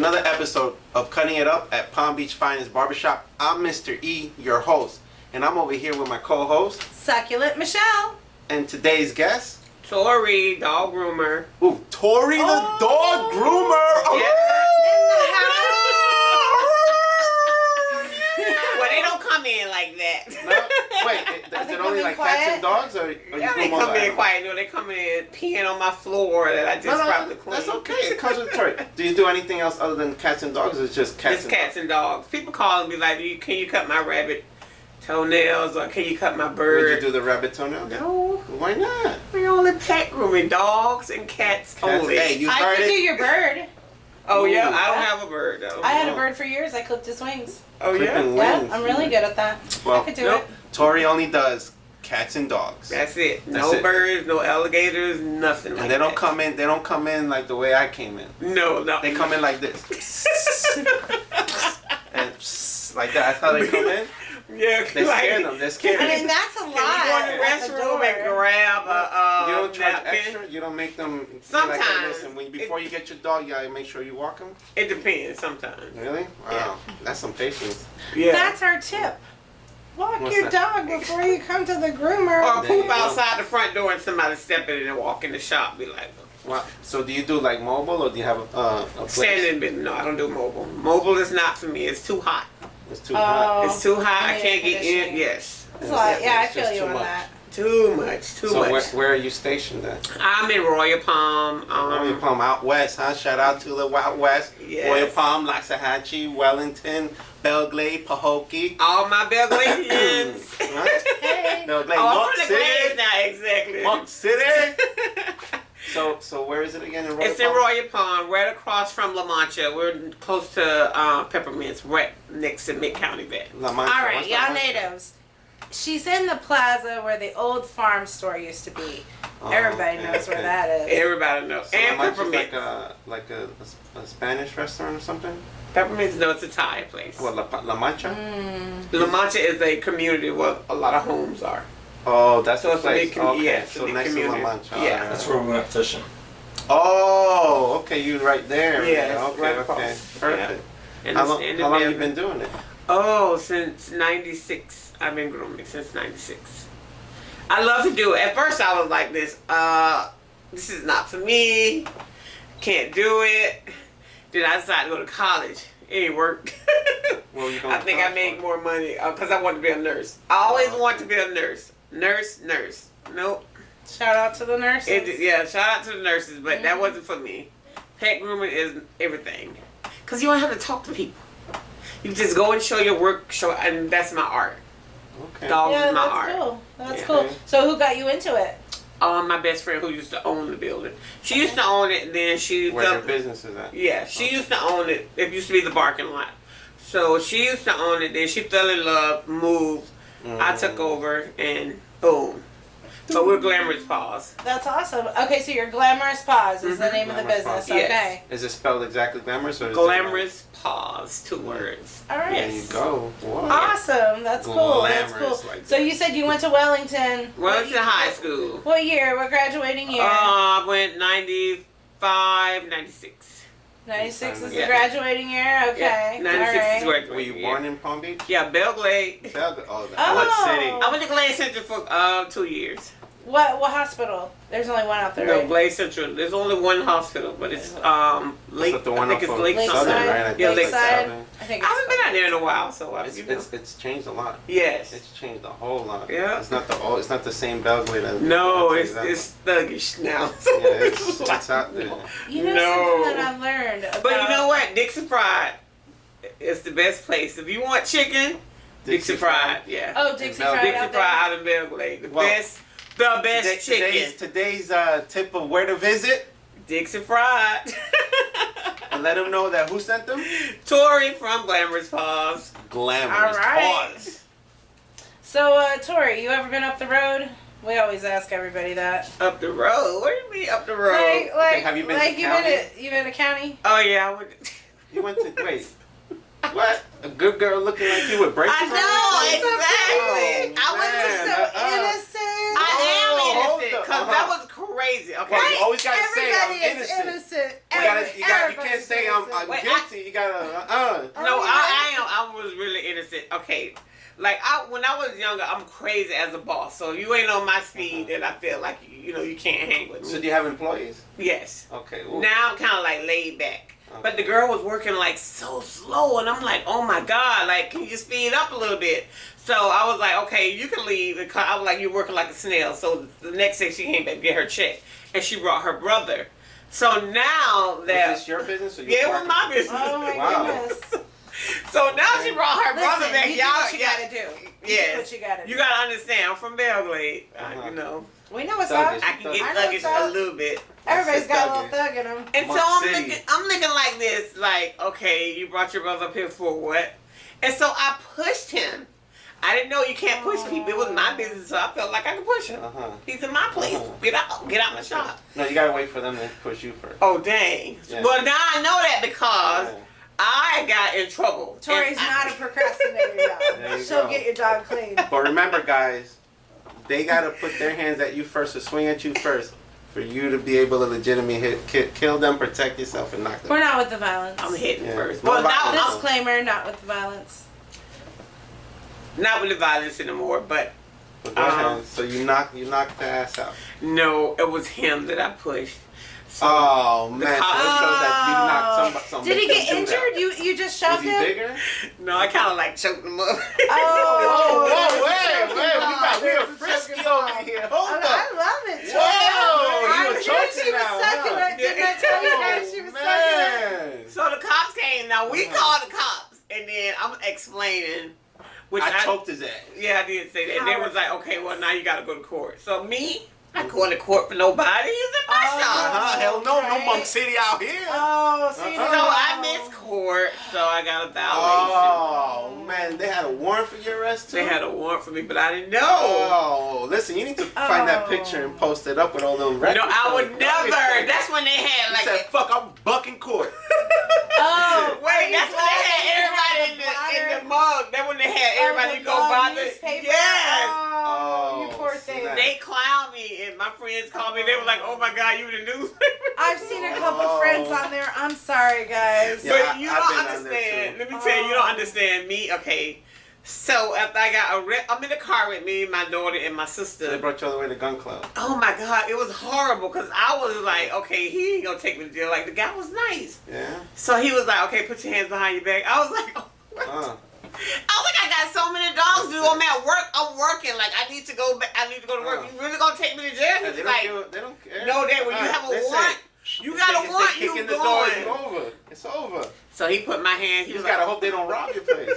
another episode of Cutting It Up at Palm Beach Finest Barbershop. I'm Mr. E, your host, and I'm over here with my co-host, Succulent Michelle. And today's guest, Tori, dog groomer. Ooh, Tori the dog groomer. Yeah. Well, they don't come in like that. No? Wait, is it only like cats and dogs, or Yeah, they come in quiet. No, they come in peeing on my floor that I just probably cleaned. That's okay. It comes with Tori. Do you do anything else other than cats and dogs, or it's just cats? It's cats and dogs. People call and be like, "Can you cut my rabbit toenails, or can you cut my bird?" Would you do the rabbit toenails? No. Why not? We only pet grooming, dogs and cats only. Hey, you I heard could it. do your bird. Oh yeah, Ooh. I don't have a bird though. I had a bird for years. I clipped his wings. Oh yeah. Clipping Yeah, wings. I'm really good at that. Well, I could do nope. it. Tori only does cats and dogs. That's it. That's No it. birds, no alligators, nothing. And like they don't that. come in. They don't come in like the way I came in. No. They come in like this, and like that. That's how they come in. Yeah, They scare them. They're scared. I mean, that's a lot. Can you go in the at the restroom and door. grab a You don't charge napkin? extra. You don't make them. Sometimes. Like, listen, before you get your dog, you gotta make sure you walk him. It depends. Sometimes. Really? Wow, that's some patience. Yeah. That's our tip. Walk What's your that? dog before you come to the groomer. Or There you poop go. outside the front door and somebody step in and walk in the shop. Be like, Wow. So do you do like mobile, or do you have a place? standing. But no, I don't do mobile. Mobile is not for me. It's too hot. It's too hot. It's too hot. I need can't get in. conditioning. Yes. It's like, yeah, I It's feel just you too on much. that. Too much. Too So much. where are you stationed at? I'm in Royal Palm. Royal Palm out west, huh? Shout out to the Wild West. Yes. Royal Palm, Loxahatchee, Wellington, Belglade, Pahokee. All my Belgradians. Right? Hey. Belglade, Oh, I'm Monk from the Glades City. now, exactly. Monk City. So where is it again in Royal It's Palm? in Royal Palm, right across from La Mancha. We're close to Peppermints, right next to Mid-County Vet. La Mancha. All right, What's y'all La Mancha? natives. She's in the plaza where the old farm store used to be. Oh, Everybody okay, knows where okay. that is. Everybody knows. So And La Mancha's Peppermints. like a Spanish restaurant or something? Peppermints, no, it's a Thai place. What, La Mancha? La Mancha is a community where a lot of homes are. Oh, that's So the it's a place. big Okay, yeah, it's a so big next community. to La Mancha. Yeah. Alright. That's where we went fishing. Oh, okay, you right there. Yeah, it's okay, right okay, across. perfect. And How it's long, in the how long you building. been doing it? Oh, since 96. I've been grooming since 96. I love to do it. At first I was like this is not for me. Can't do it. Then I decided to go to college. It ain't work. What were you going I to think I college made for? more money because I wanted to be a nurse. I always wanted to be a nurse. Nurse. Nope. Shout out to the nurses. Yeah, shout out to the nurses, but that wasn't for me. Pet grooming is everything. Because you don't have to talk to people. You just go and show your work, and that's my art. Okay. Dogs Yeah, is my that's art. cool. That's Yeah. cool. So who got you into it? My best friend who used to own the building. She used to own it, and then she... Where your business is at? Yeah, she used to own it. It used to be the parking lot. So she used to own it, then she fell in love, moved. I took over, and boom. So we're Glamorous Paws. That's awesome. Okay, so your Glamorous Paws is the name of the Glamorous business. Paws. Yes. Okay. Is it spelled exactly glamorous or is Glamorous Paws, 2 words. All right. There you go. Whoa. Awesome. That's cool. That's Glamorous cool. like So that. you said you went to Wellington. Wellington High School. What year? What graduating year? I went 95, 96. 96 is the Yeah. graduating year? Okay. Yeah, 96 is All right. graduating. Were you born in Palm Beach? Yeah, Belglade. Oh, Oh. what city? I went to Glade Central for 2 years. What hospital? There's only one out there, No, right? Glade Central. There's only one hospital, but it's Lake. That's the one I think it's off of Lakeside. Southern, right? I think Yeah, it's Lakeside. Southern. I think I haven't been out there in a while, so It's changed a lot. yes. It's changed a whole lot. Yeah. It's not it's not the same Belgrade as No, I'll it's tell you that thuggish now. much. Yeah, it's out there. You know No. something that I've learned about... But you know what? Dixie Fried is the best place. If you want chicken, Dixie Fried. Yeah. Oh, Dixie Bel- Fried Dixie out Fried there. out in Belgrade. The Well, best chicken. Today's tip of where to visit, Dixie Fried. and let them know that who sent them? Tori from Glamorous Paws. Glamorous All right. Paws. So, Tori, you ever been up the road? We always ask everybody that. Up the road? What do you mean up the road? Like, have you been to like county? you been to county? Oh yeah, I went. You went to wait. What? A good girl looking like you with braces? I on? know exactly. Oh, I man. was So innocent. I am Oh, innocent hold because up. that was crazy. Okay. Well, you always gotta say I'm Everybody is innocent. innocent. You can't say I'm Wait, guilty. You gotta No, I was really innocent. Okay. Like when I was younger, I'm crazy as a boss. So you ain't on my speed, and I feel like you can't hang with me. So do you have employees? Yes. Okay. Ooh. Now I'm kind of like laid back. Okay. But the girl was working like so slow, and I'm like, oh my god, like can you speed up a little bit? So I was like, okay, you can leave. I was like, you're working like a snail. So the next day she came back to get her check, and she brought her brother. So now that Was this your business? Or yeah, it was my business. Oh my Wow. goodness. So now she brought her brother Listen, back. you do what you gotta do. You do what you gotta do. You gotta understand. I'm from Belgrade. We know what's Thuggish. up. I can get I know thuggish what's up. a little bit. Everybody's got a little Thuggish. thug in them. And so Muck I'm City. looking like this, like, okay, you brought your brother up here for what? And so I pushed him. I didn't know you can't push people. It was my business, so I felt like I could push him. He's in my place. Get out my shop. No, you gotta wait for them to push you first. Oh dang! Yeah. Well, now I know that because Yeah. I got in trouble. Tori's not a procrastinator, There y'all. you She'll go. get your dog clean. But remember, guys, they gotta put their hands at you first or swing at you first for you to be able to legitimately kill them, protect yourself, and knock them. We're not with the violence. I'm hitting Yeah. first. No Well, violence. now Disclaimer, not with the violence. not with the violence anymore, but But go ahead. So you knocked the ass out. no, it was him that I pushed. So, Oh man, so it cops- shows that you knocked somebody. Did he get injured? You just Was shoved he him? bigger? no, I kind of like choked him up. Oh, we are there's a frisky choking over bar. here. Hold up. I love it. Tori. Whoa, I you were knew choking she was now, succulent. huh? Didn't I tell you guys she was succulent? Man. So the cops came. Now we called the cops, and then I'm explaining. Which I choked his ass. Yeah, I did say that. And they was like, okay, well now you got to go to court. So me, I go to court for nobody. He's in my shop. Hell no, no Right. Monk City out here. Oh, so you So don't I know. missed court, so I got a violation. Oh man, they had a warrant for your arrest too. They had a warrant for me, but I didn't know. Oh, listen, you need to find that Oh. picture and post it up with all them records. No, I would never. That's when they had You like. said, "Fuck, I'm bucking court." Oh, Wait, that's when they had everybody in the mug. That when they had everybody the go by the newspaper? yes. Oh, you Oh, poor thing. snap. They clowned me, and my friends called me. They were like, "Oh my God, you in the news?" I've seen a couple Oh. friends on there. I'm sorry, guys. Yeah, But you I've don't been on there, understand. too. Let me tell you, you don't Oh. understand me. Okay, so after I got arrested, I'm in the car with me, my daughter, and my They sister. brought you all the way to gun club. Oh my God, it was horrible because I was like, okay, he ain't gonna take me to jail. Like the guy was nice, Yeah. so he was like, okay, put your hands behind your back. I was like, oh, what? I was like, I got so many dogs, dude. I'm at work. I'm working. Like I need to go back. I need to go to work. You really gonna take me to jail? Yeah, He's they like, they don't care. no, they when you have They a say, warrant, you if got they- a if warrant. they kick You in the door, it's going? over. It's over. So he put my hand. He You was just gotta like, hope they don't rob your place.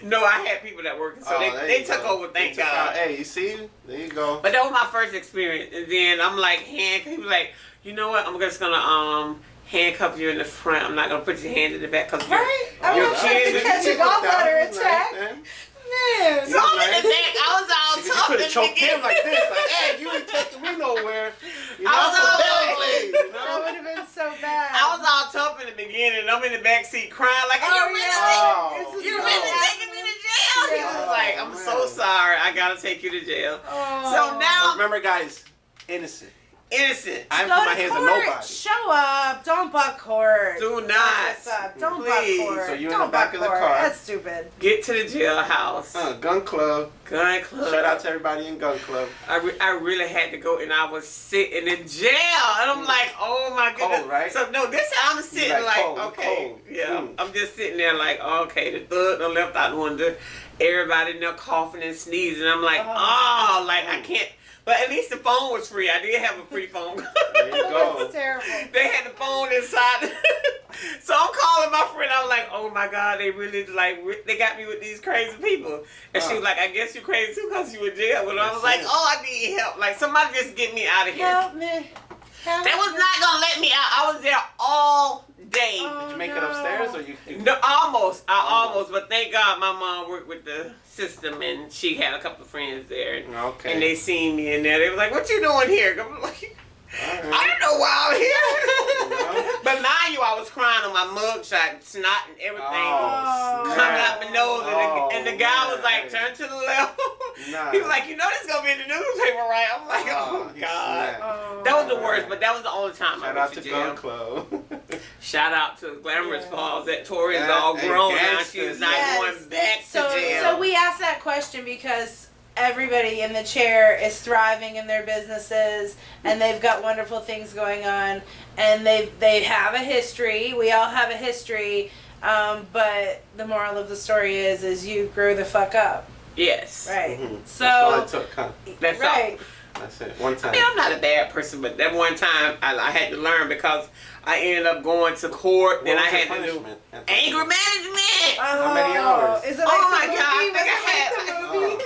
no, I had people that worked, so there they you took go. over. They Thank took God. out- Hey, you see? There you go. But that was my first experience, and then I'm like he was like, you know what? I'm just gonna handcuff you in the front. I'm not gonna put your hand in the back because Right? I'm Your not trying to kids- catch a gallbladder attack. Man. Man. So I'm in the back. I was all You tough could in have the choked him beginning. like this. Like, hey, you ain't taking me nowhere. You know, I was I'm all from like- Belgrade, you That know? would have been so bad. I was all tough in the beginning. I'm in the back seat crying like, Oh, you really, yeah. Oh, This is you so really bad. taking me to jail? He Yeah. was like, I'm so man. sorry. I gotta take you to jail. Oh. So now Remember, guys, innocent. innocent. I ain't Go put my to hands on court. nobody. Show up. Don't buck court. Do That's not. what's up. Don't Please. buck court. So you in Don't the back buck of the court. car. That's stupid. Get to the jailhouse. Gun club. Gun club. Shout out to everybody in gun club. I really had to go, and I was sitting in jail, and I'm like, oh my goodness. Cold, right? So no, this I'm sitting like like, cold, okay, cold. yeah, Mm. I'm just sitting there like, okay, the thug done left out the window, everybody in there coughing and sneezing. I'm like, Oh. like I can't. But at least the phone was free. I did have a free phone. There you go. That's terrible. They had the phone inside. So I'm calling my friend. I was like, oh my God, they really they got me with these crazy people. And she was like, I guess you crazy too because you in jail. But I was like, oh, I need help. Like somebody just get me out of here. Help me. Help They was me. not gonna let me out. I was there all day. Oh, Did you make it no. upstairs or you? No, almost. I almost. But thank God my mom worked with the system and she had a couple of friends there. Okay. And they seen me in there. They was like, what you doing here? I'm like, I don't know why I'm here. But mind you, I was crying on my mugshot, snot and everything Oh, coming snap. out my nose. And the guy was like, man. turn to the left. Nah. He was like, you know this is going to be in the newspaper, right? I'm like, oh, he God. snapped. Oh, That was the worst, but that was the only time Shout I out went to to jail. Gun Club. Shout out to Glamorous Yeah. Paws that Tori is Yeah, all and grown now. gangsters. She's not Yes. going back to So, jail. so we asked that question because everybody in the chair is thriving in their businesses and they've got wonderful things going on and they have a history. We all have a history, but the moral of the story is you grew the fuck up, Yes. right? Mhm. So That's all it took, huh? That's right. That's it. One I time. mean, I'm not a bad person, but that one time I had to learn because I ended up going to court. What Then I was your had to do punishment? anger management. How many hours? Is it like Oh the my movie? God, I Was think it I had- like the movie?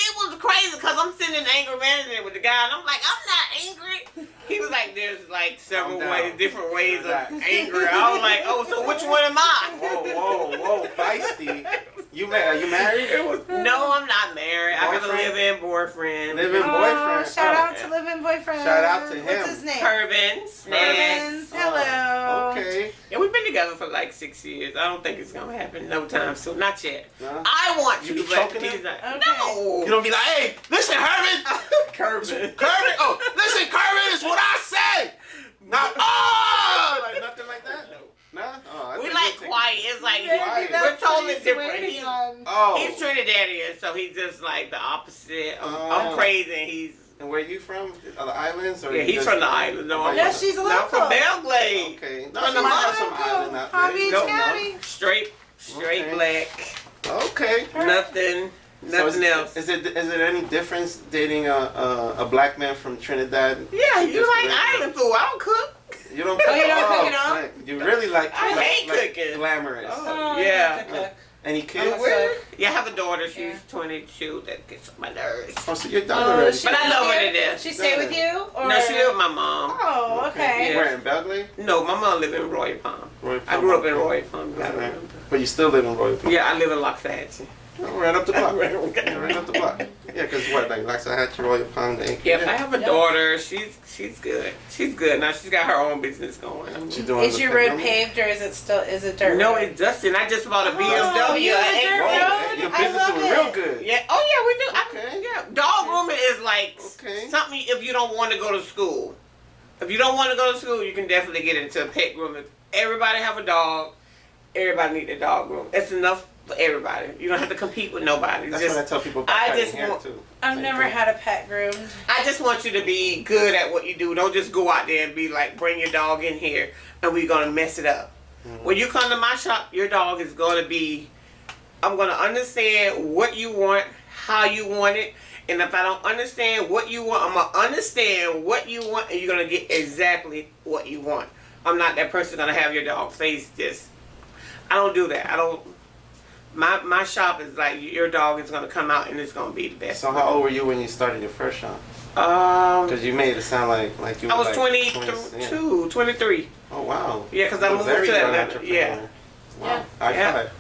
It was crazy because I'm sitting in anger management with the guy, and I'm like, I'm not angry. He was like, there's like several Calm ways, down. different ways of Relax. anger. I was like, oh, so which one am I? Whoa, feisty. Are you married? No, I'm not married. I got a Boyfriend? live-in boyfriend. Live-in Oh, boyfriend. shout Oh. out to Living Boyfriend. Shout out to him. What's his name? Turbans. Turbans. Hello. Okay. Yeah, we've been together for like 6 years. I don't think it's gonna happen no time soon. Not yet. No? I want You to, be but choking he's him? not. Okay. No. You don't be like, hey, listen, Herman. Curvin. Kermit. Oh, listen, Kermit is what I say. Not like nothing like that. No. Oh, I We think like you'll take quiet. It's like Quiet. we're totally different. He's Oh. Trinidadian, so he's just like the opposite. Oh. I'm crazy, and he's And where you from? The islands? Or yeah, you he's just- from the island. No, I'm No, not. she's a No, I'm from local. Belgrade. Okay. No, No, no, might no, have some no. island out Palm there. Beach Don't County. know. Straight Okay. black. Okay. Nothing else. Is it any difference dating a black man from Trinidad? Yeah, you Just like regular- island food. I don't cook. You don't. Oh, you don't cook at all? Frank, you really like. I hate like cooking. Glamorous. Oh, Yeah. yeah. Any I'm kids? a cook. Yeah, I have a daughter. She's Yeah. 22. That gets on my nerves. Oh, so you're done Oh, already. she But I live love her here? to death. She stay with you? Or? No, she live with my mom. Oh, okay. Yeah. Where in Belgrade? No, my mom live in Royal Palm. Royal I Palm. grew up in Royal Palm. You gotta Okay. remember. But you still live in Royal Palm. Yeah, I live in Loxahatchee. Oh, right up the block. Right Yeah, right up the block. Yeah, because what, like Loxahatchee, Royal Palm, they Yep, I have a Yeah. daughter. She's good. She's good. Now she's got her own business going. She's doing Is the your thing, road no? paved or is it dirt? No, road? it's Dustin. I just bought a Oh, BMW. you have a dirt Whoa, road? your I business love doing it. real good. Yeah. Oh yeah, we do. Okay. Yeah. Dog grooming is like Okay. something if you don't want to go to school. If you don't want to go to school, you can definitely get into pet grooming. Everybody have a dog. Everybody need a dog groom. It's enough for everybody. You don't have to compete with nobody. That's Just, what I tell people about I cutting just hair, want- too. I've Same never thing. had a pet groomed. I just want you to be good at what you do. Don't just go out there and be like, bring your dog in here and we're going to mess it up. Mhm. When you come to my shop, your dog is going to be, I'm going to understand what you want, how you want it. And if I don't understand what you want, I'm going to understand what you want and you're going to get exactly what you want. I'm not that person going to have your dog face just, I don't do that. I don't, my shop is like, your dog is going to come out and it's going to be the best. So how old were you when you started your first shop? Um, Because you made it sound like you were I was like 22, yeah. 23. Oh, wow. Yeah, because I You're a moved very to young Atlanta. entrepreneur. Yeah. Wow. Yeah. High Yeah. five.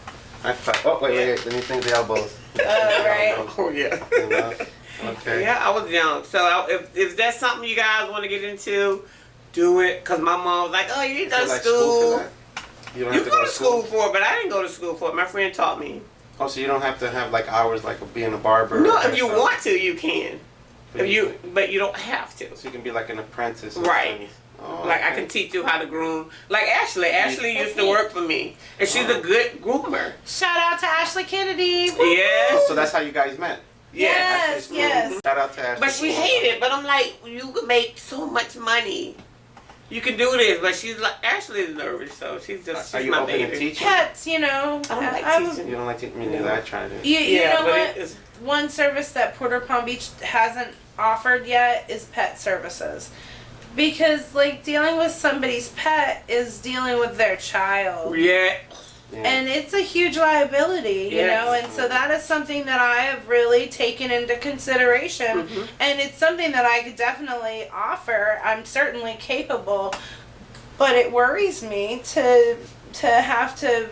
High five. Oh, wait. Let me think the elbows. Right. Oh, yeah. You know? Okay. Yeah, I was young. So if that's something you guys want to get into, do it. Because my mom was like, oh, you need to So, go to like, school. for that? You don't You have can go to school for it, but I didn't go to school for it. My friend taught me. Oh, so you don't have to have like hours like of being a barber. No, or if you something. want to, you can. But you don't have to. So you can be like an apprentice. or Right. something. Oh, Like I okay. can teach you how to groom. Like Ashley. Ashley used to work for me, and she's a good groomer. Shout out to Ashley Kennedy. Yes. So that's how you guys met. Yes, Ashley's yes. cool. Shout out to Ashley. But she hated. But I'm like, you can make so much money. You can do this. But she's like, Ashley is nervous, so she's Are she's you my open to baby. teaching? Pets, you know. I don't like I'm- teaching. You don't like to? Me neither. I tried it. You know but what? it's One service that Porter Palm Beach hasn't offered yet is pet services. Because, like, dealing with somebody's pet is dealing with their child. yeah. Yeah. And it's a huge liability, you Yes. know, and so that is something that I have really taken into consideration. Mhm. And it's something that I could definitely offer. I'm certainly capable, but it worries me to have to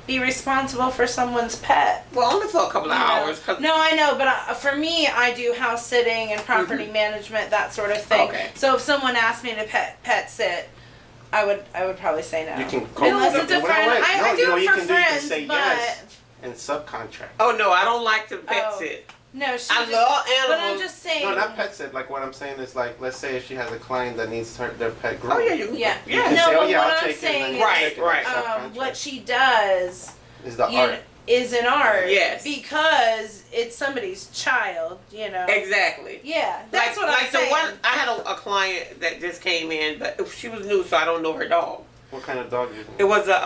be responsible for someone's pet. Well, only for a couple of You know. hours. 'Cause No, I know, but for me, I do house sitting and property management, that sort of thing. Okay. So if someone asked me to pet sit, I would probably say no. You can Unless it's a Wait, friend. I no, do you know, it you for can do- you can friends, say but yes and subcontract. Oh no, I don't like to pet Oh. sit. No, I just, love but animals. I'm just saying. No, not pet sit. Like what I'm saying is like, let's say if she has a client that needs their pet groomed. Oh yeah, you. Yeah. You Yeah. can No, say, oh but yeah, what I'll I'm take it. saying And is, then Right, take it right. subcontract. What she does is the you art. know, is an art. Yes. Because it's somebody's child, you know. Exactly. Yeah, that's what I'm the saying. one I had a client that just came in, but she was new, so I don't know her dog. What kind of dog is It was a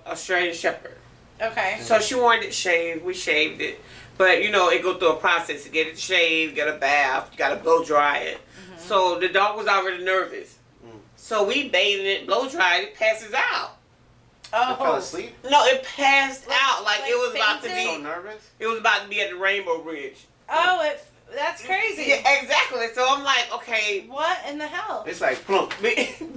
Australian Shepherd. Okay. So she wanted it shaved. We shaved it, but it go through a process to get it shaved, get a bath, you gotta blow dry it. Mm-hmm. So the dog was already nervous. So we bathed it, blow dried it, passes out. It fell asleep? No, it passed out like it was about to fainted? be. So nervous? It was about to be at the Rainbow Bridge. Oh, that's crazy. Yeah, exactly. So I'm like, okay, What in the hell? It's like plump.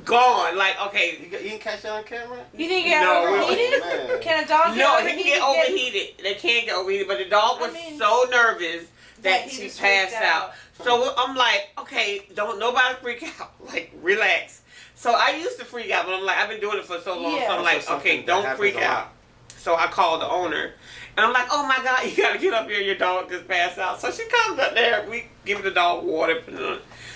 gone. Like, okay. You didn't catch that on camera? You think it got No. overheated? Oh, man. Can a dog get No, overheated? he can get overheated. They can get overheated, but the dog was so nervous that he she was passed freaked out. out. So I'm like, okay, don't nobody freak out. Like, relax. So I used to freak out, but I'm like, I've been doing it for so long. Yeah. So I'm like, So okay, something don't that freak happens a out. lot. So I called the owner. And I'm like, oh my God, you gotta get up here, your dog just passed out. So she comes up there, we give the dog water.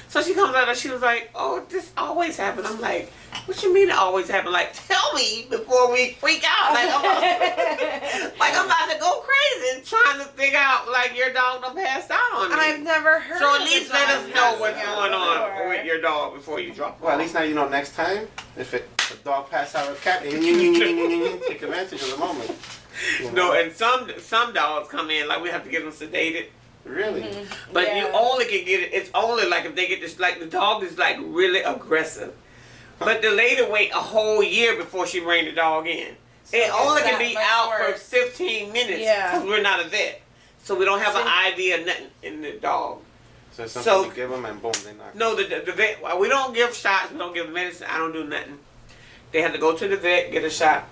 So she comes out there, she was like, oh, this always happens. I'm like, what you mean it always happens? Like, tell me before we freak out. Like, I'm about to go crazy trying to figure out, like, your dog done passed out on me. I've never heard So at of least a let dog us know what's passing going out on before. with your dog before you drop it Well, at off. least now you know next time, if the dog passes out with a cat, take advantage of the moment. You know? No, and some dogs come in, like, we have to get them sedated. Really? But Yeah. you only can get it. It's only like if they get this. Like the dog is like really aggressive, but the lady wait a whole year before she bring the dog in. It only can that be much out worse. for 15 minutes Yeah. because we're not a vet, so we don't have an See? IV or nothing in the dog. So it's something So- you give them and boom, they knock. No, the vet. Well, we don't give shots. We don't give medicine. I don't do nothing. They have to go to the vet, get a shot,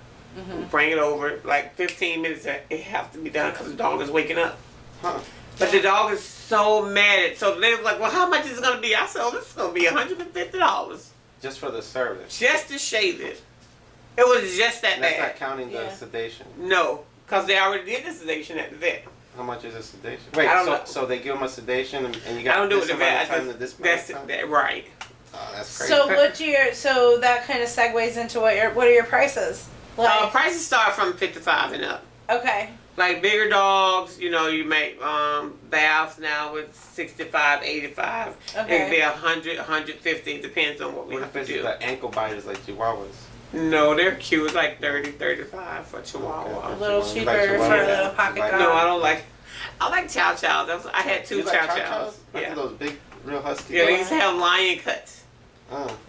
bring it over. Like 15 minutes, it has to be done because the dog is waking up. Huh. But the dog is so mad. So they was like, well, how much is it going to be? I said, oh, this is going to be $150 Just for the service. just to shave it. It was just that And that's bad. not counting the Yeah. sedation. No, because they already did the sedation at the vet. How much is a sedation? Wait, I don't know. so they give them a sedation and you I got don't do it this at the amount vet. of I time to this just, amount that's of time? that, right. Oh, that's crazy. So that kind of segues into what are your prices? Like, Prices start from 55 and up. okay. Like bigger dogs, you make baths now with 65, 85. It Okay. can be 100, 150. It depends on what we What have if to it's do. the ankle biters like Chihuahuas? No, they're cute. It's like 30, 35 for Chihuahua. A little You cheaper like for a Chihuahua? little pocket Like- dog. No, I don't like. I like Chow Chows. I had two You like Chow Chow Chows. Chows? Like Yeah. those big, real husky Yeah, they dogs? used to have lion cuts.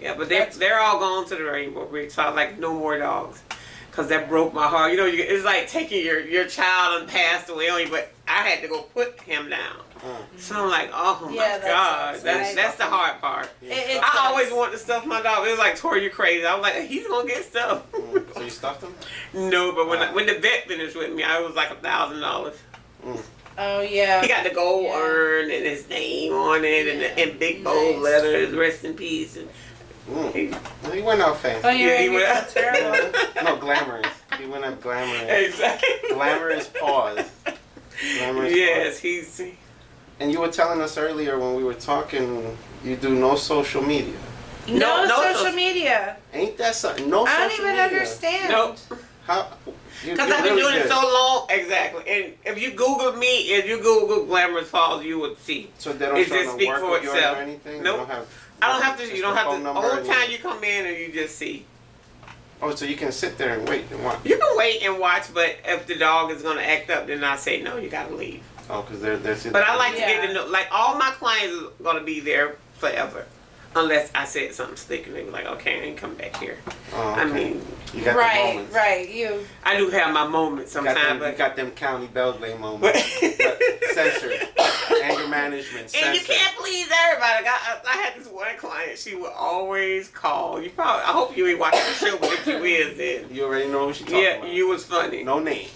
Yeah, but they're all gone to the Rainbow Bridge, so I was like, no more dogs. Because that broke my heart. It's like taking your child and passed away on you, but I had to go put him down. So I'm like, oh my Yeah, that God. sucks, That's, right? that's the hard part. It I sucks. always want to stuff my dog. It was like, Tori, you crazy. I was like, he's going to get stuffed. So you stuffed them? No, but when the vet finished with me, I was like $1,000. Oh yeah. He got the gold Yeah. urn and his name on it and big bold Nice. letters, rest in peace. And He went out fast. Oh, you're Yeah, he making went- that terrible. No, Glamorous. He went up Glamorous. exactly. Glamorous Paws. Glamorous Yes, Paws. he's. And you were telling us earlier when we were talking, you do no social media. No, No social social- media. Ain't that something? No I social don't even media. understand. Nope. How? Because I've been doing it so long. Exactly. And if you Google me, if you Google Glamorous Paws, you would see. So they don't It show just no speak work for with yours itself. or anything? Nope. You don't have, I don't have to. just You don't the have phone to. number Only and time you come in and you just see. Oh, so you can sit there and wait and watch. You can wait and watch, but if the dog is gonna act up, then I say no. You gotta leave. Oh, because they're But I like to Yeah. get to know. Like all my clients are gonna be there forever, unless I said something slick and they were like, "Okay, I ain't come back here." Oh, okay. I mean, you got the Right, moments. right. You. I do have my moments You got sometimes, them, you but. got them county Belgrade moments. But censored. Anger management. And Censored. you can't please everybody. I had this one client. She would always call. You probably. I hope you ain't watching the show, but if you is, then You already know who she talking yeah, about. you was funny. No names.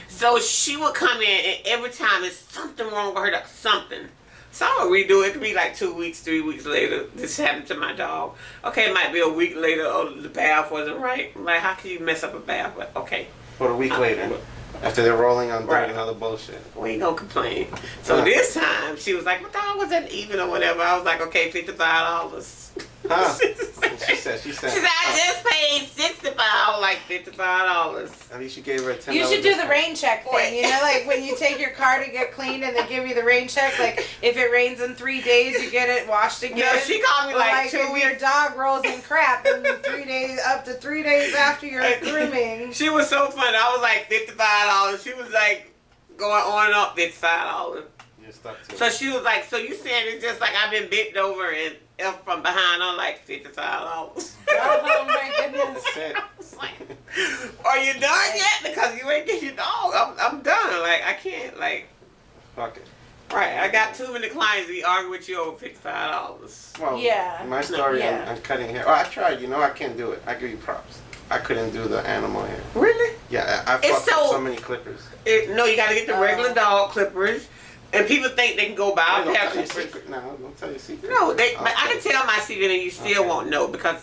So she would come in, and every time it's something wrong with her. Something. So I would redo it. It could be like 2 weeks, 3 weeks later. This happened to my dog. Okay, it might be a week later. Oh, the bath wasn't right. I'm like, how can you mess up a bath? But okay. But a week later. After they're rolling on Right. and other bullshit. We ain't gonna complain. So this time she was like, "What dog was that even or whatever?" I was like, "Okay, $55." Huh? She said, "I just paid $65." I was like, $55. At least you gave her a $10. You should do the rain check thing. You know, like when you take your car to get cleaned and they give you the rain check. Like if it rains in 3 days, you get it washed again. No, she called me like 2 if weeks. your dog rolls in crap and 3 days, up to 3 days after your grooming. She was so funny. I was like $55. She was like going on and up $55. You're stuck to So it. she was like, "So you saying it's just like I've been bent over and up from behind?" I'm like $55. Oh my goodness. That's it. I was like, "Are you done yet? Because you ain't get your dog. I'm done. Like I can't like." Fuck it. Right, I got too many clients to be arguing with you over $55. Well, Yeah. my story Yeah. on cutting hair. Oh, I tried. You know, I can't do it. I give you props. I couldn't do the animal hair. Really? Yeah, I It's fucked up so- so many clippers. No, you got to get the regular dog clippers, and people think they can go buy Don't a pair tell your of clippers. secret. No, don't tell your secret. No, but I Okay. can tell my secret, and you still Okay. won't know because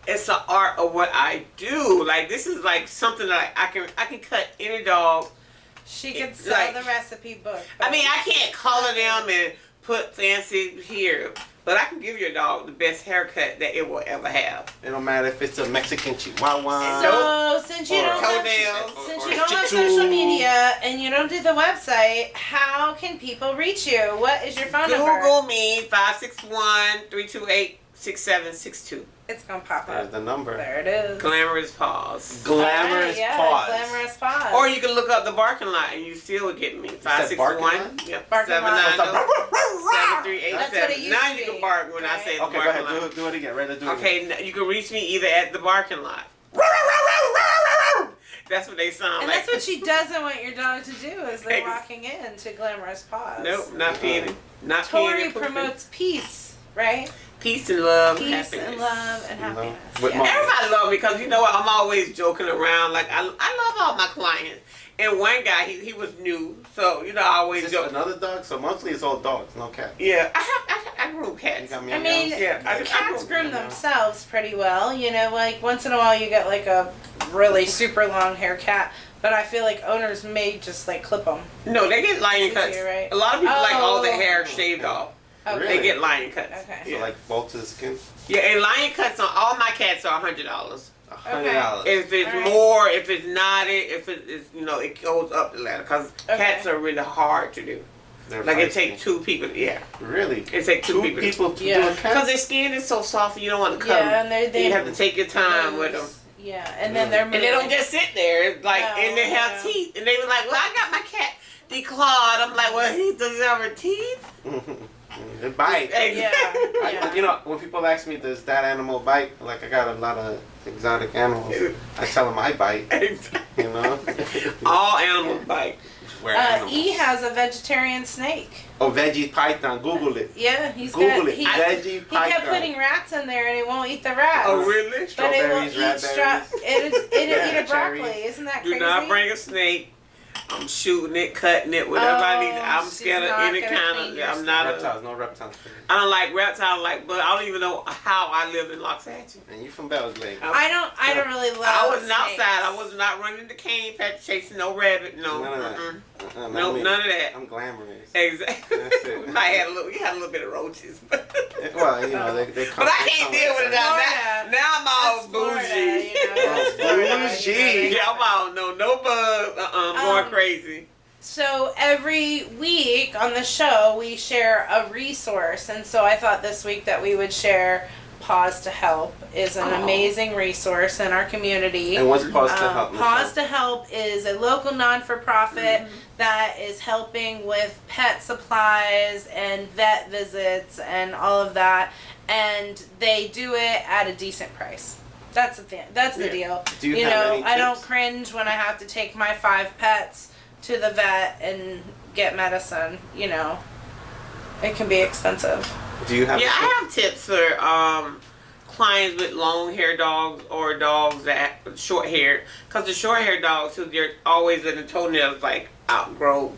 it's an art of what I do. Like this is like something that I can cut any dog. She could It's sell like- the recipe book. I mean, I can't color them and put fancy here, but I can give your dog the best haircut that it will ever have. It don't matter if it's a Mexican Chihuahua. So since you Or don't have, toenails. since Or you don't have Shih social Tzu. media and you don't do the website, how can people reach you? What is your phone number? Google me 561-328-6762. It's gonna pop There's up. the number. There it is. Glamorous Paws. Glamorous yeah, Paws. Glamorous Paws. Or you can look up the barking lot and you still would get me. said barking 561. lot? Yep. Barking lot. 790-7387. That's what it used Now to you be, can bark when I right? say the Okay, go barking ahead. lot. Do it again. Ready to do it. Okay, you can reach me either at the barking lot. That's what they sound And like. that's what she doesn't want your dog to do is they're Ex- walking in to Glamorous Paws. Nope, not peeing. Not Tori peeing and pooping. promotes peace, right? Peace and love, Peace happiness. and love and You know, happiness. with Yeah. my- Everybody love me because you know what? I'm always joking around. Like I love all my clients. And one guy, he was new, so you know I always Is joke. this another dog? So mostly it's all dogs, no cats. Yeah, I groom You cats. got I meow mean, meows? Yeah, I cats groom groom themselves pretty well. You know, like once in a while you get like a really super long hair cat, but I feel like owners may just like clip them. No, they get lion It's cuts. easier, right? A lot of people like all the Oh. hair shaved off. Okay. Really? They get lion cuts. Okay. So Yeah. like bolt to the skin? Yeah, and lion cuts on all my cats are $100. $100. If it's Alright. more, if it's not, if it's it goes up the ladder because Okay. cats are really hard to do. They're Like it feisty. takes two people. Yeah, Really? it takes two people. to Yeah. do a Because cat? their skin is so soft, you don't want to cut Yeah, them. and they You have to take your time with them. Yeah, and then they're And they don't just sit there. It's like, No, and they have no. teeth. And they were like, "Well, I got my cat declawed." I'm like, "Well, he doesn't have her teeth." They bite. Yeah. I, you know, when people ask me, does that animal bite? Like, I got a lot of exotic animals. I tell them I bite, you know? All animals bite. We're animals. E has a vegetarian snake. Oh, veggie python. Google it. Yeah, he's Google got. it. He Veggie python. kept putting rats in there, and it won't eat the rats. Oh, really? But it will Strawberries, eat raspberries. it'll Yeah, eat a broccoli. cherries. Isn't that Do crazy? not bring a snake. I'm shooting it, cutting it, whatever I need. I'm she's scared of not any gonna kind clean of. your I'm not a. Reptiles, no reptiles. I don't like reptiles, but I don't even know how I live in Los Angeles. And you from Bell's Lake. I don't really love. I wasn't snakes. outside. I was not running the cane patch chasing no rabbit. No, None of that. mm-mm. Not No, me. none of that. I'm glamorous. Exactly. That's it. You had a little bit of roaches. Well, you know, they come. But I they can't come deal with it now. Florida. Now I'm all That's Florida, bougie. you know, that's Florida, Bougie. you know. Yeah, I'm all no bugs. I'm going crazy. So every week on the show we share a resource, and so I thought this week that we would share Paws to Help is an amazing resource in our community. And what's Paws to Help? Paws to Help is a local non-for-profit that is helping with pet supplies and vet visits and all of that, and they do it at a decent price. That's the thing. That's the deal. Do you have any I don't tips? cringe when I have to take my 5 pets to the vet and get medicine. You know, it can be expensive. Do you have? Yeah, I have tips for clients with long hair dogs or dogs that short hair. Because the short hair dogs, who they're always letting the toenails like outgrow.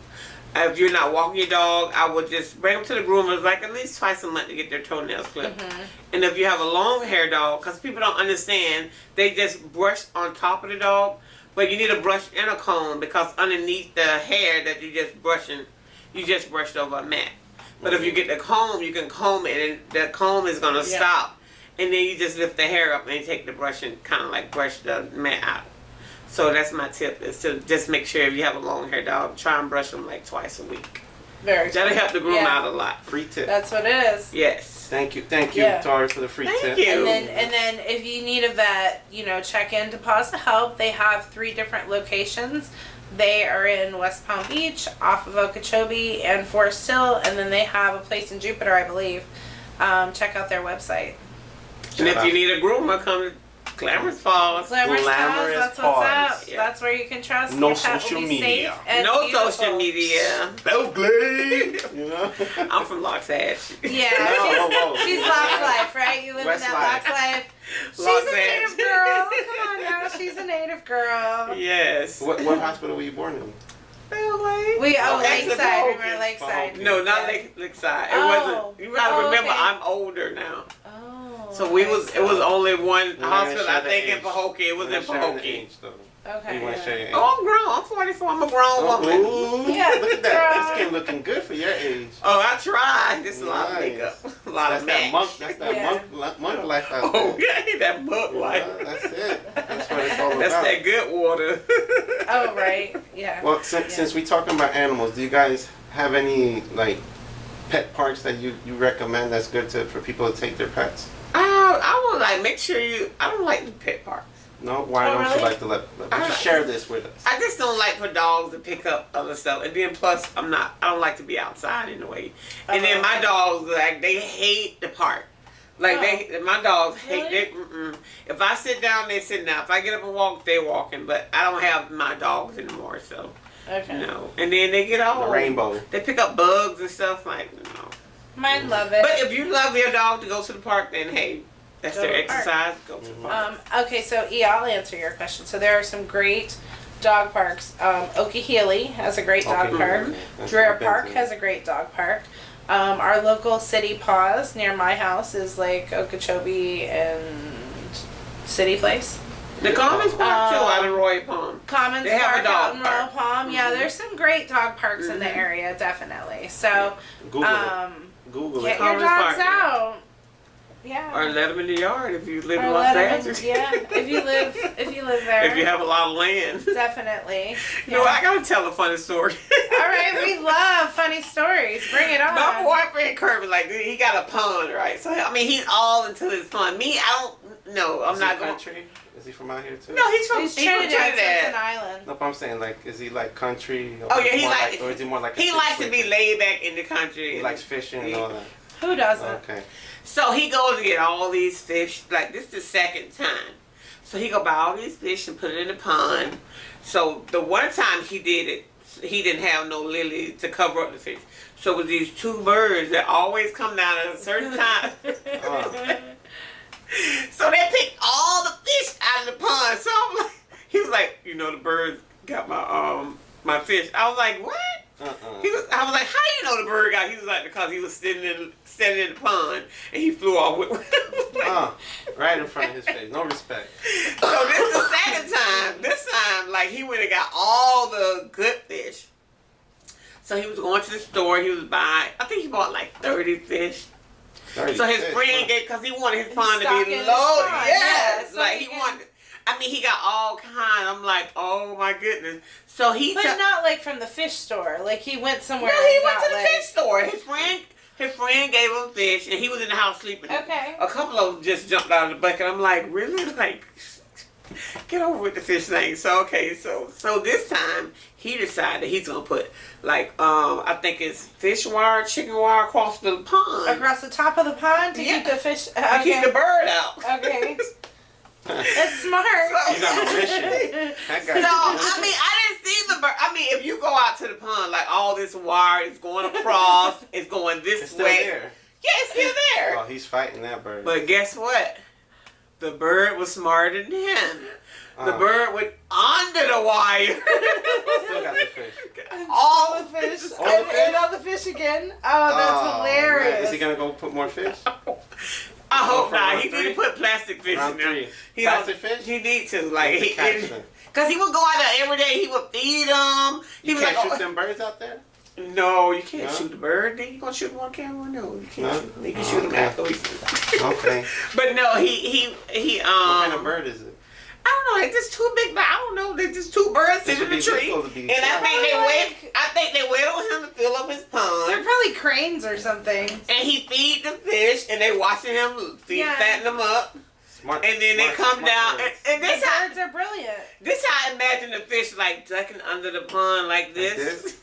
If you're not walking your dog, I would just bring them to the groomers like at least twice a month to get their toenails clipped. And if you have a long hair dog, because people don't understand, they just brush on top of the dog. But you need a brush and a comb because underneath the hair that you just brushed over a mat. But if you get the comb, you can comb it, and the comb is gonna stop. And then you just lift the hair up and you take the brush and kind of like brush the mat out. So that's my tip, is to just make sure if you have a long hair dog, try and brush them like twice a week. That'll help the groom out a lot. Free tip. That's what it is. Yes. Thank you, Tori, for the free tip. Thank you. And then if you need a vet, check into Paws to Help. They have 3 different locations. They are in West Palm Beach, off of Okeechobee and Forest Hill, and then they have a place in Jupiter, I believe. Check out their website. And if you need a groomer, come to Glamorous Paws. Glamorous Paws, that's what's up. Yeah. That's where you can trust. No your pet social will be media. safe and No beautiful. social media. Belgrade! I'm from Loxahatchee. Yeah, she's Lox Life, right? You live West in that Lox Life. She's a native girl. Come on now, she's a native girl. Yes. What hospital were you born in? Lakeside. Remember Lakeside? No, not Lakeside. It wasn't. You gotta remember, I'm older now. So it was only one hospital, I think, in Pahokee. It was in Pahokee. Okay. Oh, I'm grown. I'm 44. I'm a grown woman. Ooh, Yeah, look at that. Your skin looking good for your age. Oh, I tried. This is a lot of makeup. A lot of that MAC. That's that monk life out there. Okay, that monk life. That's it. That's what it's all about. That's that good water. Oh, right. Yeah. Well, since we talking about animals, do you guys have any pet parks that you recommend that's good for people to take their pets? I would make sure I don't like the pet parks. No? Why don't you like to just share this with us? I just don't like for dogs to pick up other stuff. And then plus, I don't like to be outside in a way. And then my dogs, they hate the park. My dogs hate it. If I sit down, they sit down. If I get up and walk, they walking. But I don't have my dogs anymore, so. Okay. No. And then they get all. The rainbow. They pick up bugs and stuff Mine love it. But if you love your dog to go to the park, then hey, that's Go their to the park. exercise. Go to the park. Okay, so I'll answer your question. So there are some great dog parks. Okeechobee has a great dog park. Dreher Park has a great dog park. Our local city Paws near my house is like Okeechobee and City Place. The Commons Park too, out in Royal Palm. Commons They have Park a dog out in Royal park. Palm. Yeah, there's some great dog parks in the area, definitely. So, Google get it. your Commons dogs Park. out. Yeah. Or let them in the yard if you live in Or Los let 'em in- Angeles. Yeah, if you live there. If you have a lot of land. Definitely. You know, I gotta tell a funny story. All right, we love funny stories. Bring it on. My boyfriend Kirby, he got a pond, right? So he's all into his pond. Me, I don't know. I'm not going. Country? Is he from out here too? No, he's from Trinidad. It's an island. No, but I'm saying is he country? Oh yeah, or is he more like? He likes to be laid back in the country. He likes fishing and all that. Who doesn't? Okay. So he goes to get all these fish. This is the second time. So he go buy all these fish and put it in the pond. So the one time he did it, he didn't have no lily to cover up the fish. So it was these 2 birds that always come down at a certain time. So they picked all the fish out of the pond. So he was like, the birds got my fish. I was like, what? I was like, how you know the bird got? He was like, because he was standing in the pond and he flew off with. Right in front of his face. No respect. So this is the second time. This time, he went and got all the good fish. So he was going to the store. He was buying. I think he bought 30 fish. So his friend gave, because he wanted his pond to be loaded. Yes, he wanted. He got all kind. I'm like, oh my goodness. So But not from the fish store. He went somewhere. No, he went to the fish store. His friend gave him fish, and he was in the house sleeping. Okay. A couple of them just jumped out of the bucket. I'm like, really? Get over with the fish thing. So so this time he decided he's gonna put I think it's fish wire, chicken wire across the pond. Across the top of the pond to keep the fish. To keep the bird out. Okay. That's smart. He's on a mission. That guy. No, I didn't see the bird. If you go out to the pond, all this wire is going across, it's going this It's way. still there. Yeah, it's still there. Oh, he's fighting that bird. But guess what? The bird was smarter than him. The bird went under the wire. Still got the fish. All the fish. And all the fish again. Oh, that's hilarious. Man. Is he gonna go put more fish? hope for not. round He need three? to put plastic fish Round in there. three. He Plastic don't- fish? He need to. Like, What's the catch then? because he would go out there every day. He would feed them. He You was can't like, shoot oh, them birds out there? no, you can't No? shoot a bird. Then you gonna shoot him on camera? No, you can't. No? Shoot him. You can shoot him Okay. after we feed him. Okay. But no, he What kind of bird is it? I don't know. It's just two big. I don't know. They're just two birds They sitting in should the be tree, legal to be and I shot. think they wait. I think they wait on him to fill up his They're pond, probably cranes or something. and he feed the fish, and they watching him Yeah. fatten them up, Smart, and then they smart- come smart down. birds. And The this how birds are brilliant. this how I imagine the fish like ducking under the pond like this. This?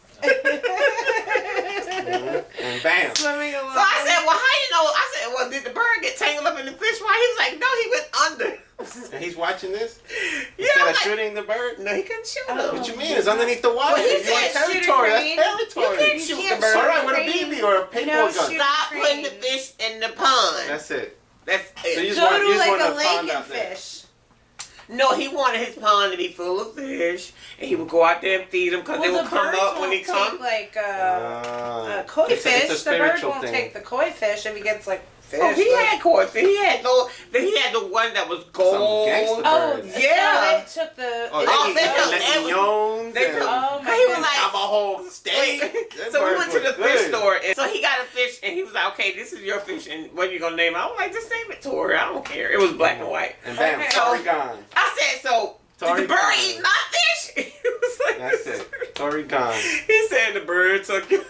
And bam. Swimming along. So I said, well, how you know? I said, well, did the bird get tangled up in the fish? Why? He was like, no, he went under. And he's watching this? Yeah, Instead I'm of like, shooting the bird? no, he couldn't shoot Oh. him. What you mean? It's underneath the water. Well, he It's your can't shoot a territory. crane. That's territory. You can't shoot can't the bird. shoot All right, with a crane. BB or a paintball No, gun. shoot. Stop Crane. putting the fish in the pond. That's it. That's So you it. just Go want- to you just like want a a pond lake and out there. fish. No, he wanted his pond to be full of fish, and he would go out there and feed them because they Well, would the come birds up when he won't come. take like koi It's a fish. The bird spiritual won't thing. take the koi fish if he gets like fish. Oh, he like- had koi fish. He had the one that was gold. gangster Oh, birds. Yeah. So they took the. Oh, Oh, they they took let every- me own They them. took. Oh, my he was goodness. like, I'm a whole steak. Them so we birds went to the were fish good. store, and so he got a fish, and he was like, "Okay, this is your fish, and what you gonna name it?" I was like, "Just name it Tori. I don't care." It was black and white. And bam, Okay. Tori gone. I said, "So Tori did the bird gone. eat my fish?" He was like, That's it. Tori gone. He said the bird took it.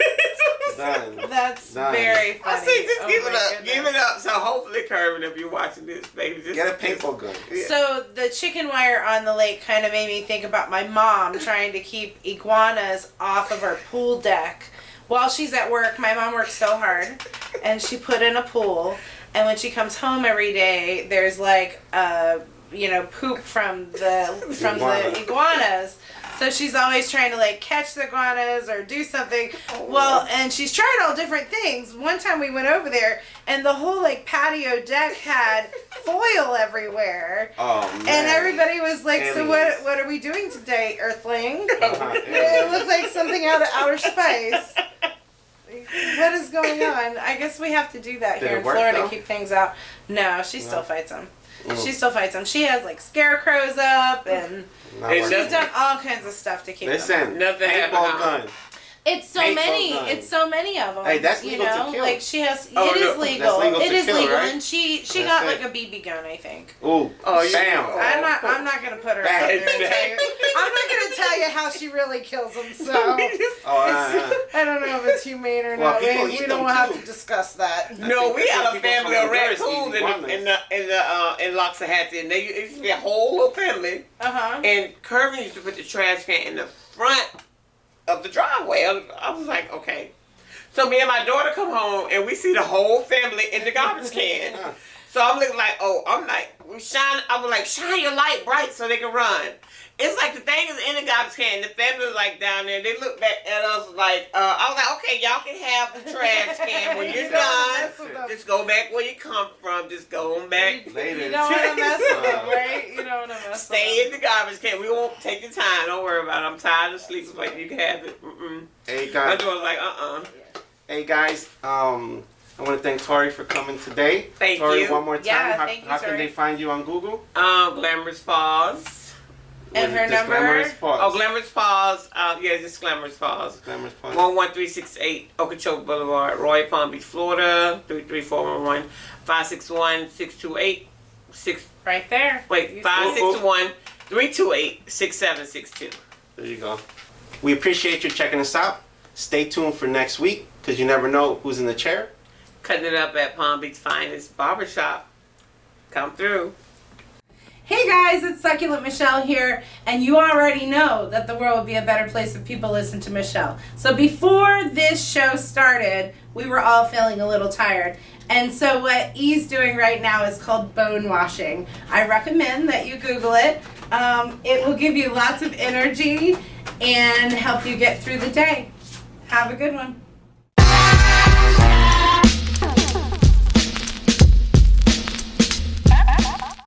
Done. That's Done. very funny. I said, just Oh give my it up, goodness. give it up. So hopefully, Kerwin, if you're watching this, baby, just Get a paintball gun. Yeah. So the chicken wire on the lake kind of made me think about my mom trying to keep iguanas off of our pool deck. While she's at work, my mom works so hard, and she put in a pool. And when she comes home every day, there's like poop from the iguanas. So she's always trying to like catch the iguanas or do something. Well, and she's tried all different things. One time we went over there and the whole like patio deck had foil everywhere. Oh man. And everybody was like, "So Aliens. what are we doing today, Earthling?" Uh-huh, It aliens. looked like something out of outer space. What is going on? I guess we have to do that Did here it in work, Florida, though? keep things out. No, she still No. fights them. Mm. She still fights them. She has like scarecrows up, and Not It's working. she's done all kinds of stuff to keep them. Listen, Nothing happened, paintball huh? gun. It's so Paintball many. gun. It's so many of them. Hey, that's you legal to know? kill. Like she has. Oh, it no, is legal. that's legal It to is kill, legal, right? and she That's got it. like a BB gun, I think. Ooh, Oh, you- bam. oh. I'm not gonna put her Bang. out there and tell you. I'm not gonna tell you how she really kills them. So. I don't know if it's humane or Well, not. people We eat don't them, have too. to discuss that. No, we That's had what a people family from of Honduras raccoons eat in Loxahatchee, and they used to be a whole little family. Uh huh. And Kerwin used to put the trash can in the front of the driveway. I was like, okay. So me and my daughter come home, and we see the whole family in the garbage can. Huh. So I'm looking like, I was like, shine your light bright so they can run. It's like the thing is in the garbage can. The family was like down there. They looked back at us like, I was like, okay, y'all can have the trash can when you're done. Just go back where you come from. Just go on back. Later. You don't want to mess with them, right? You don't want to mess Stay with in the garbage can. We won't take the time. Don't worry about it. I'm tired of sleeping. Like, you can have it. Hey My guys. daughter's like, Hey guys. I want to thank Tori for coming today. Thank Tori, you. one more time. Yeah, how thank you, how can Tori. they find you on Google? Glamorous Paws. And Was her it just number? Glamorous Paws? Oh, Glamorous Paws. Yeah, just Glamorous Paws. Glamorous Paws. 11368 Okeechobee Boulevard, Roy Palm Beach, Florida. 33411 561-628 Right there. Wait, You- 561-328-6762. There you go. We appreciate you checking us out. Stay tuned for next week because you never know who's in the chair. Cutting it up at Palm Beach Finest Barbershop. Come through. Hey guys, it's Succulent Michelle here, and you already know that the world would be a better place if people listen to Michelle. So before this show started, we were all feeling a little tired. And so what E's doing right now is called bone washing. I recommend that you Google it. It will give you lots of energy and help you get through the day. Have a good one.